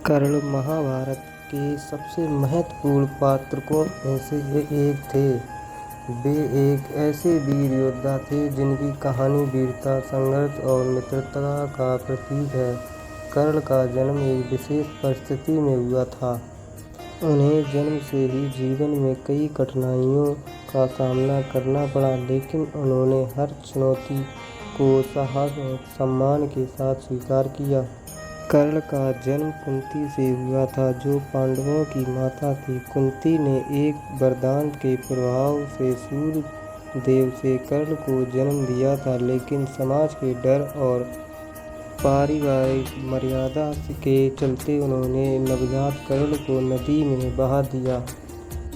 कर्ण महाभारत के सबसे महत्वपूर्ण पात्रों में से एक थे। वे एक ऐसे वीर योद्धा थे जिनकी कहानी वीरता, संघर्ष और मित्रता का प्रतीक है। कर्ण का जन्म एक विशेष परिस्थिति में हुआ था। उन्हें जन्म से ही जीवन में कई कठिनाइयों का सामना करना पड़ा, लेकिन उन्होंने हर चुनौती को साहस और सम्मान के साथ स्वीकार किया। कर्ण का जन्म कुंती से हुआ था, जो पांडवों की माता थी। कुंती ने एक वरदान के प्रभाव से सूर्य देव से कर्ण को जन्म दिया था, लेकिन समाज के डर और पारिवारिक मर्यादा के चलते उन्होंने नवजात कर्ण को नदी में बहा दिया।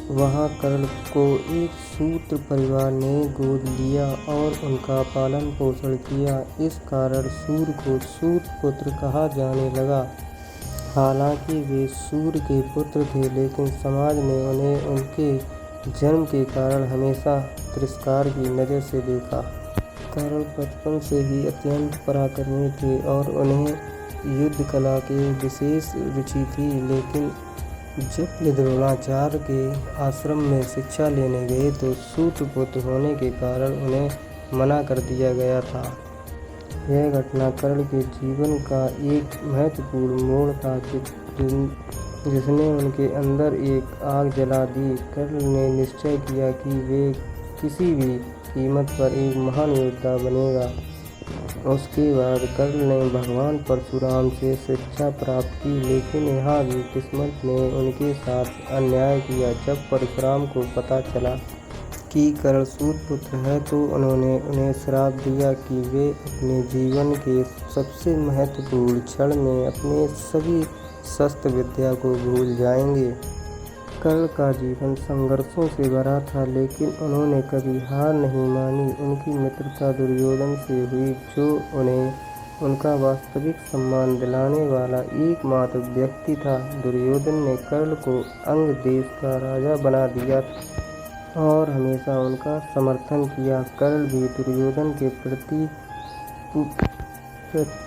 वहाँ कर्ण को एक शूद्र परिवार ने गोद लिया और उनका पालन पोषण किया। इस कारण सूर्य को सूर्य पुत्र कहा जाने लगा। हालांकि वे सूर्य के पुत्र थे, लेकिन समाज ने उन्हें उनके जन्म के कारण हमेशा तिरस्कार की नज़र से देखा। कर्ण बचपन से ही अत्यंत पराक्रमी थे और उन्हें युद्ध कला की विशेष रुचि थी, लेकिन जब वे द्रोणाचार्य के आश्रम में शिक्षा लेने गए तो सूत्र पुत्र होने के कारण उन्हें मना कर दिया गया था। यह घटना कर्ण के जीवन का एक महत्वपूर्ण मोड़ था, जिसने उनके अंदर एक आग जला दी। कर्ण ने निश्चय किया कि वे किसी भी कीमत पर एक महान योद्धा बनेगा। उसके बाद कर्ण ने भगवान परशुराम से शिक्षा प्राप्त की, लेकिन यहाँ भी किस्मत ने उनके साथ अन्याय किया। जब परशुराम को पता चला कि कर्ण सूत पुत्र है, तो उन्होंने उन्हें श्राप दिया कि वे अपने जीवन के सबसे महत्वपूर्ण क्षण में अपने सभी शस्त्र विद्या को भूल जाएंगे। कर्ण का जीवन संघर्षों से भरा था, लेकिन उन्होंने कभी हार नहीं मानी। उनकी मित्रता दुर्योधन से हुई, जो उन्हें उनका वास्तविक सम्मान दिलाने वाला एकमात्र व्यक्ति था। दुर्योधन ने कर्ण को अंग देश का राजा बना दिया और हमेशा उनका समर्थन किया। कर्ण भी दुर्योधन के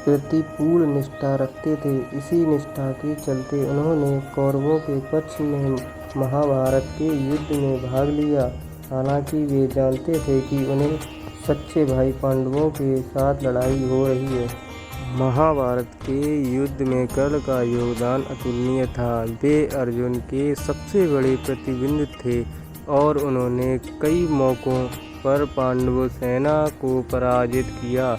प्रति पूर्ण निष्ठा रखते थे। इसी निष्ठा के चलते उन्होंने कौरवों के पक्ष में महाभारत के युद्ध में भाग लिया। हालांकि वे जानते थे कि उन्हें सच्चे भाई पांडवों के साथ लड़ाई हो रही है। महाभारत के युद्ध में कर्ण का योगदान अतुलनीय था। वे अर्जुन के सबसे बड़े प्रतिद्वंदी थे और उन्होंने कई मौकों पर पांडव सेना को पराजित किया।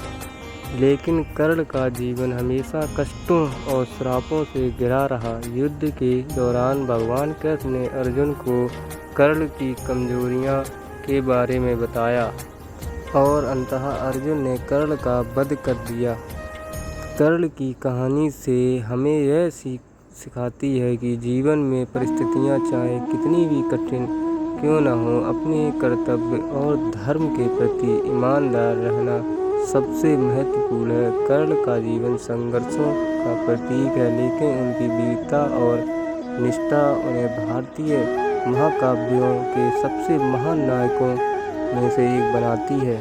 लेकिन कर्ण का जीवन हमेशा कष्टों और श्रापों से घिरा रहा। युद्ध के दौरान भगवान कृष्ण ने अर्जुन को कर्ण की कमजोरियों के बारे में बताया और अंततः अर्जुन ने कर्ण का वध कर दिया। कर्ण की कहानी से हमें यह सिखाती है कि जीवन में परिस्थितियां चाहे कितनी भी कठिन क्यों न हो, अपने कर्तव्य और धर्म के प्रति ईमानदार रहना सबसे महत्वपूर्ण है। कर्ण का जीवन संघर्षों का प्रतीक है, लेकिन उनकी वीरता और निष्ठा उन्हें भारतीय महाकाव्यों के सबसे महान नायकों में से एक बनाती है।